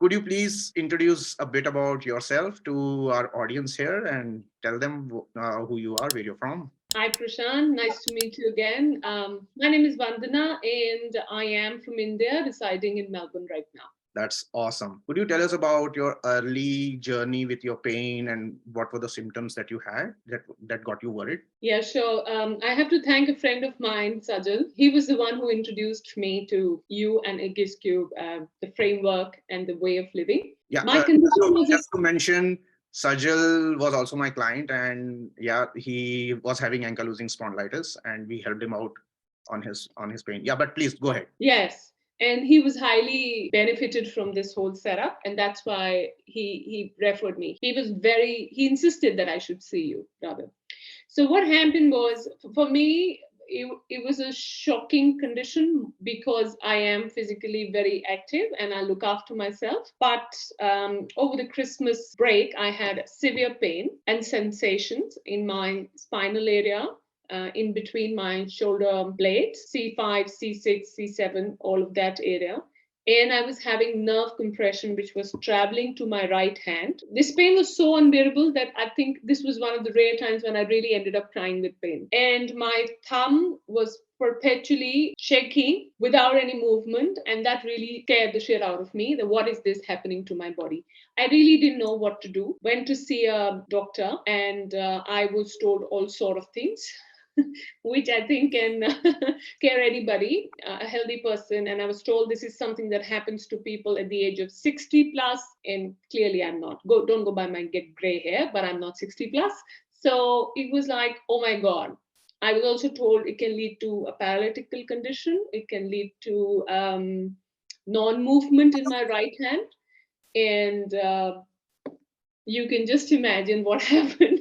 Could you please introduce a bit about yourself to our audience here and tell them who you are, where you're from? Hi, Prashant. Nice to meet you again. My name is Vandana, and I am from India, residing in Melbourne right now. That's awesome. Could you tell us about your early journey with your pain and what were the symptoms that you had that got you worried? Yeah, sure. I have to thank a friend of mine, Sajal. He was the one who introduced me to you and Aegis Cube, the framework and the way of living. Yeah, My condition so was a just to mention, Sajal was also my client, and yeah, he was having ankylosing spondylitis, and we helped him out on his pain. Yeah, but please go ahead. yes, and he was highly benefited from this whole setup, and that's why he referred me. He insisted that I should see you, rather. So what happened was, for me, it was a shocking condition because I am physically very active and I look after myself. But over the Christmas break, I had severe pain and sensations in my spinal area. In between my shoulder blades, C5, C6, C7, all of that area, and I was having nerve compression, which was traveling to my right hand. This pain was so unbearable that I think this was one of the rare times when I really ended up crying with pain. And my thumb was perpetually shaking without any movement, and that really scared the shit out of me. That what is this happening to my body? I really didn't know what to do. Went to see a doctor, and I was told all sort of things. Which I think can scare anybody, a healthy person. And I was told this is something that happens to people at the age of 60 plus, and clearly I'm not. Don't go by my get gray hair, but I'm not 60 plus. So it was like, oh my God. I was also told it can lead to a paralytical condition. It can lead to non-movement in my right hand, and you can just imagine what happened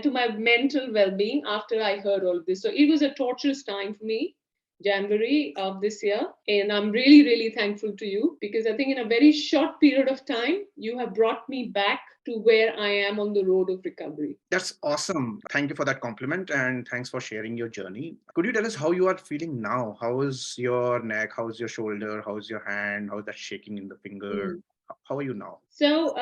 to my mental well-being after I heard all of this. So it was a torturous time for me, January of this year, and I'm really, really thankful to you because I think in a very short period of time, you have brought me back to where I am on the road of recovery. That's awesome. Thank you for that compliment and thanks for sharing your journey. Could you tell us how you are feeling now? How is your neck? How is your shoulder? How is your hand? How is that shaking in the finger? Mm. How are you now? So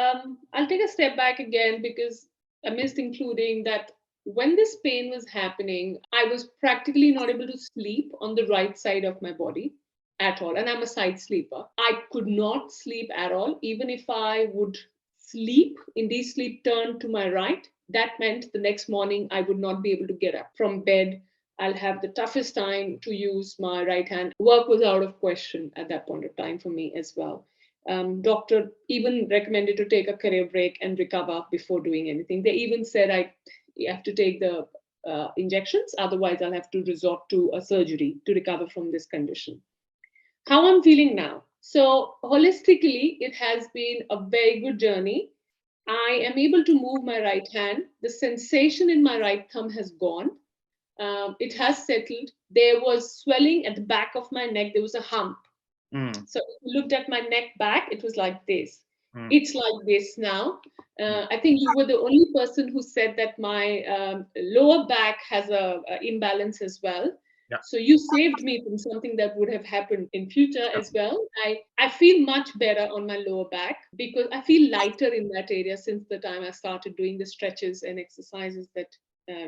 I'll take a step back again because I missed including that when this pain was happening, I was practically not able to sleep on the right side of my body at all. And I'm a side sleeper. I could not sleep at all, even if I would sleep, indeed sleep turned to my right. That meant the next morning I would not be able to get up from bed. I'll have the toughest time to use my right hand. Work was out of question at that point of time for me as well. Doctor even recommended to take a career break and recover before doing anything. They even said I have to take the injections, otherwise I'll have to resort to a surgery to recover from this condition. How I'm feeling now. So holistically, it has been a very good journey. I am able to move my right hand. The sensation in my right thumb has gone. It has settled. There was swelling at the back of my neck. There was a hump. Mm, So if you looked at my neck back, it was like this. mm, It's like this now. mm. I think you were the only person who said that my lower back has a imbalance as well. Yeah. So you saved me from something that would have happened in future as well. I feel much better on my lower back because I feel lighter in that area since the time I started doing the stretches and exercises that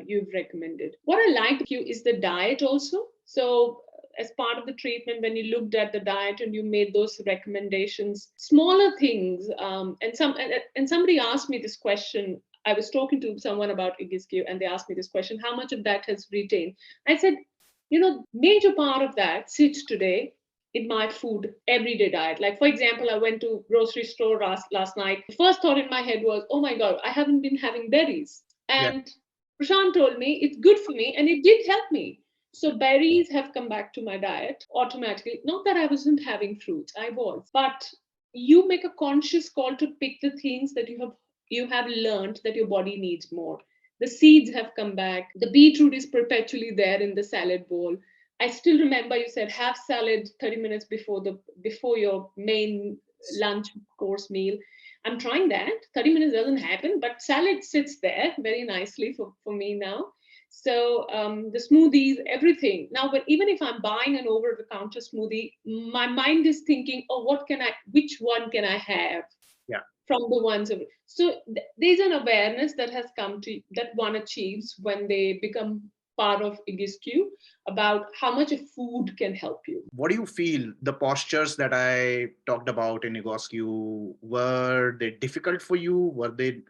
you've recommended. What I like you is the diet also. So as part of the treatment, when you looked at the diet and you made those recommendations, smaller things, and somebody asked me this question. I was talking to someone about Igiscu, and they asked me this question: how much of that has retained? I said, major part of that sits today in my food everyday diet. Like for example, I went to grocery store last night. The first thought in my head was, oh my god, I haven't been having berries, Yeah. and Prashant told me it's good for me, and it did help me. So berries have come back to my diet automatically. Not that I wasn't having fruits, I was, but you make a conscious call to pick the things that you have learned that your body needs more. The seeds have come back. The beetroot is perpetually there in the salad bowl. I still remember you said have salad 30 minutes before your main lunch course meal. I'm trying that. 30 minutes doesn't happen, but salad sits there very nicely for me now. So the smoothies, everything. Now, but even if I'm buying an over-the-counter smoothie, my mind is thinking, oh, which one can I have Yeah. from the ones of. So there's an awareness that has come to that one achieves when they become part of IGSQ about how much of food can help you. What do you feel the postures that I talked about in IGSQ, were they difficult for you? Were they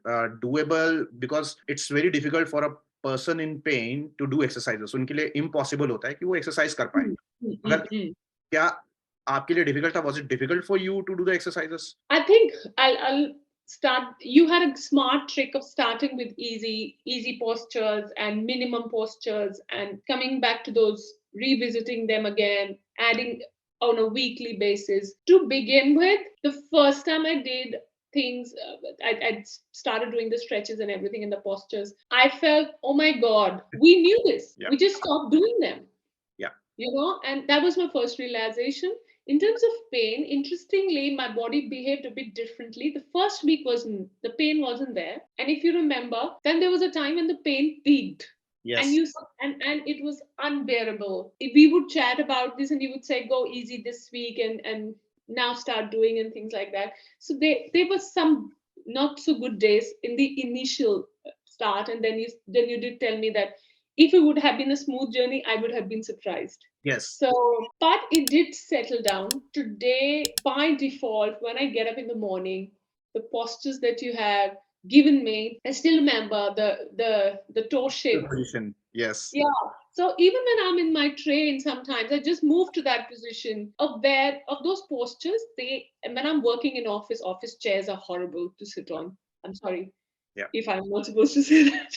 doable? Because it's very difficult for a person in pain to do exercises. उनके लिए impossible होता है कि वो exercise कर पाए. मगर क्या आपके लिए difficult था? Was it difficult for you to do the exercises? I think I'll start. You had a smart trick of starting with easy postures and minimum postures and coming back to those, revisiting them again, adding on a weekly basis. To begin with, the first time I did things, I started doing the stretches and everything in the postures. I felt, oh my God, we knew this. Yeah. We just stopped doing them. Yeah. And that was my first realization. In terms of pain, interestingly, my body behaved a bit differently. The first week the pain wasn't there. And if you remember, then there was a time when the pain peaked. Yes. And it was unbearable. If we would chat about this and you would say, go easy this week and now start doing and things like that. So there were some not so good days in the initial start. And then you did tell me that if it would have been a smooth journey, I would have been surprised. Yes. So, but it did settle down. Today, by default, when I get up in the morning, the postures that you have given me, I still remember the toe shape Position. Yes. Yeah. So even when I'm in my train, sometimes I just move to that position, aware of those postures. And when I'm working in office chairs are horrible to sit on. I'm sorry. Yeah. If I'm not supposed to say that.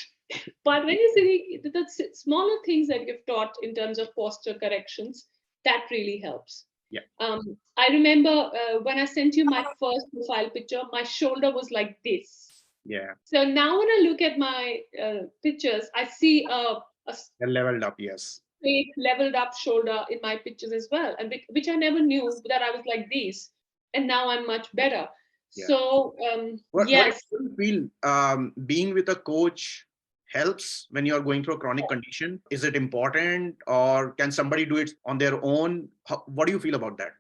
But when you see the smaller things that you've taught in terms of posture corrections, that really helps. Yeah. I remember when I sent you my first profile picture, my shoulder was like this. Yeah. So now when I look at my pictures, I see a leveled up. Yes. straight, leveled up shoulder in my pictures as well, and which I never knew that I was like this, and now I'm much better. Yeah. So yes. What do you feel being with a coach helps when you are going through a chronic condition? Is it important, or can somebody do it on their own? What do you feel about that?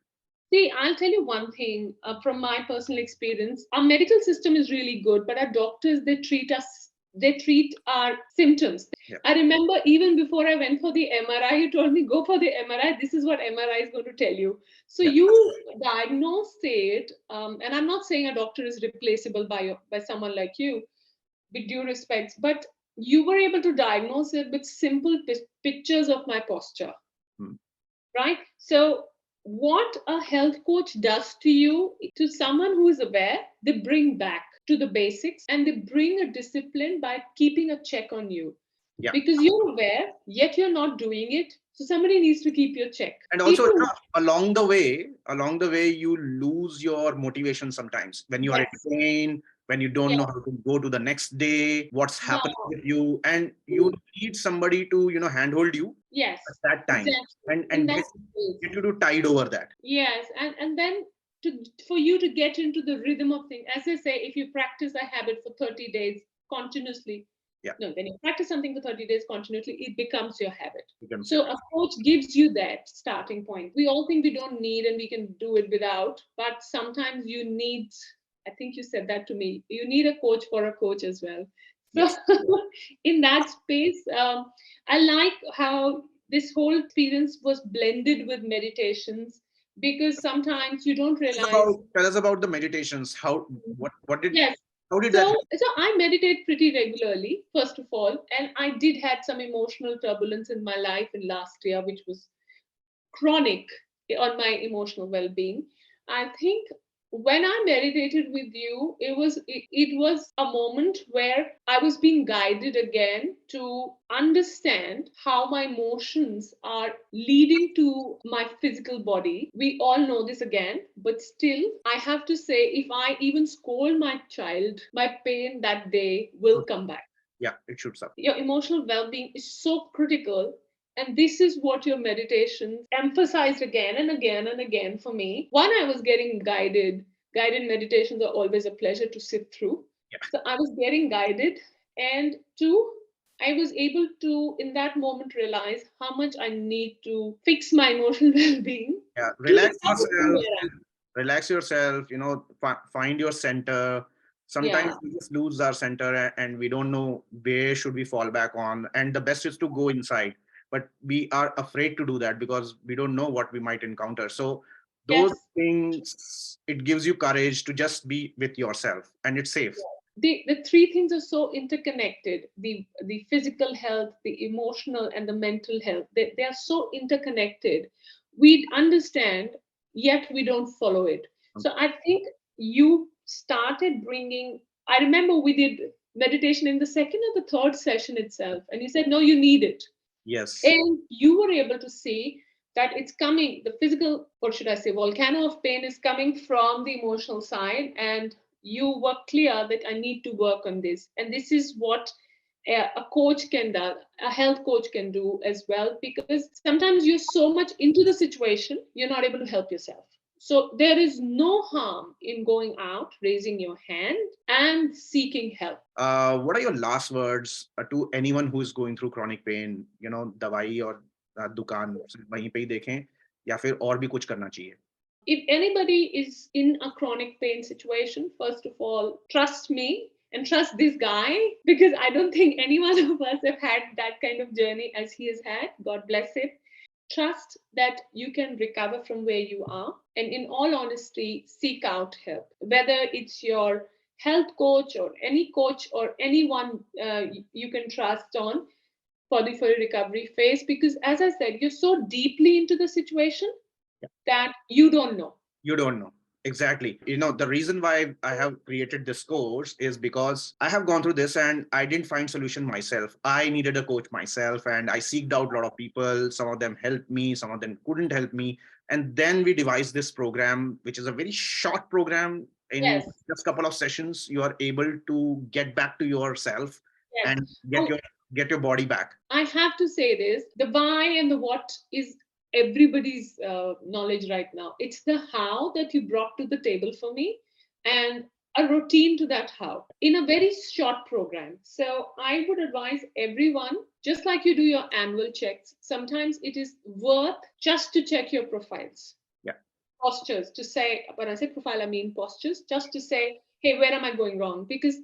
See, I'll tell you one thing from my personal experience. Our medical system is really good, but our doctors, they treat our symptoms. Yeah. I remember even before I went for the MRI, you told me, go for the MRI. This is what MRI is going to tell you. So you diagnose it, and I'm not saying a doctor is replaceable by someone like you, with due respect, but you were able to diagnose it with simple pictures of my posture, right? So what a health coach does to you, to someone who is aware, they bring back to the basics and they bring a discipline by keeping a check on you. Yeah. Because you're aware, yet you're not doing it. So somebody needs to keep your check. And also, along the way, you lose your motivation sometimes when you are in pain, when you don't know how to go to the next day, what's happening with you, and you need somebody to handhold you. Yes. At that time, and get you to tide over that. Yes, and then for you to get into the rhythm of things, as I say, if you practice a habit for 30 days continuously. When you practice something for 30 days continuously, it becomes your habit. So a coach gives you that starting point. We all think we don't need and we can do it without, but sometimes you need, I think you said that to me, you need a coach for a coach as well. So in that space, I like how this whole experience was blended with meditations, because sometimes you don't realize. Tell us about the meditations. What did How did that? So I meditate pretty regularly, first of all, and I did had some emotional turbulence in my life in last year, which was chronic on my emotional well-being. I think when I meditated with you, it was a moment where I was being guided again to understand how my emotions are leading to my physical body. We all know this again, but still, I have to say, if I even scold my child, my pain that day will come back. Yeah, it shoots up. Your emotional well-being is so critical. And this is what your meditation emphasized again and again and again for me. One, I was getting guided. Guided meditations are always a pleasure to sit through. Yeah. So I was getting guided. And two, I was able to, in that moment, realize how much I need to fix my emotional well being Yeah, to relax recover from yourself. where I'm. Relax yourself. Find your center. Yeah. Sometimes we just lose our center and we don't know where should we fall back on. And the best is to go inside, but we are afraid to do that because we don't know what we might encounter. So those Yes. things, it gives you courage to just be with yourself, and it's safe. The three things are so interconnected: the physical health, the emotional, and the mental health. They are so interconnected. We understand, yet we don't follow it. So I think you started bringing, I remember we did meditation in the second or the third session itself, and you said, no, you need it. Yes. And you were able to see that it's coming, the physical, what should I say, volcano of pain is coming from the emotional side. And you were clear that I need to work on this. And this is what a coach can do, a health coach can do as well, because sometimes you're so much into the situation, you're not able to help yourself. So there is no harm in going out, raising your hand, and seeking help. What are your last words to anyone who is going through chronic pain? दवाई और दुकान सिर्फ वहीं पे ही देखें या फिर और भी कुछ करना चाहिए? If anybody is in a chronic pain situation, first of all, trust me and trust this guy, because I don't think any one of us have had that kind of journey as he has had. God bless him. Trust that you can recover from where you are. And in all honesty, seek out help. Whether it's your health coach or any coach or anyone you can trust on for the recovery phase, because as I said, you're so deeply into the situation that you don't know. You don't know. Exactly. The reason why I have created this course is because I have gone through this and I didn't find solution myself. I needed a coach myself and I seeked out a lot of people. Some of them helped me, some of them couldn't help me. And then we devised this program, which is a very short program. In Yes, just a couple of sessions, you are able to get back to yourself yes. and And get your body back. I have to say this: the why and the what is everybody's knowledge right now. It's the how that you brought to the table for me, and a routine to that how in a very short program. So I would advise everyone, just like you do your annual checks, sometimes it is worth just to check your profiles, Yeah. postures, to say, when I say profile, I mean postures, just to say, hey, where am I going wrong? Because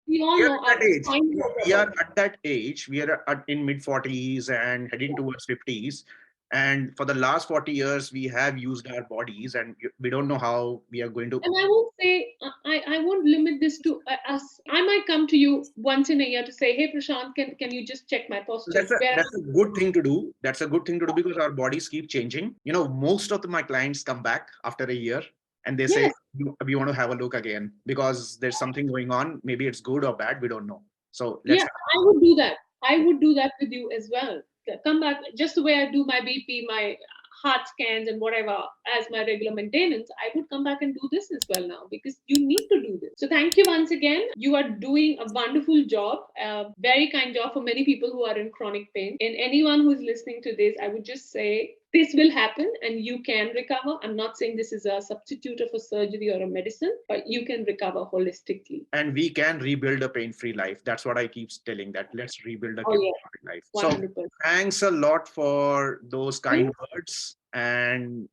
we all We are know at our that age. spine is We rubber. are at that age. We are in mid 40s and heading towards 50s. And for the last 40 years, we have used our bodies, and we don't know how we are going to. And I won't say, I won't limit this to us. I might come to you once in a year to say, hey, Prashant, can you just check my postures? Where That's a good thing to do. That's a good thing to do because our bodies keep changing. Most of my clients come back after a year and they say, yes, we want to have a look again because there's something going on. Maybe it's good or bad. We don't know. So let's yeah, have. I would do that. I would do that with you as well. Come back just the way I do my BP, my heart scans, and whatever as my regular maintenance. I would come back and do this as well now, because you need to do this. So thank you once again. You are doing a wonderful job, a very kind job for many people who are in chronic pain. And anyone who is listening to this, I would just say this will happen and you can recover. I'm not saying this is a substitute of a surgery or a medicine, but you can recover holistically. And we can rebuild a pain-free life. That's what I keep telling, that let's rebuild a Oh, yeah, pain-free life. So 100%. thanks a lot for those kind words and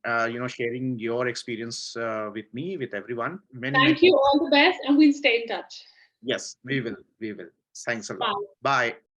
sharing your experience with me, with everyone. Many, many. Thank you. All the best, and we'll stay in touch. Yes, we will. Thanks a lot. Bye. Bye.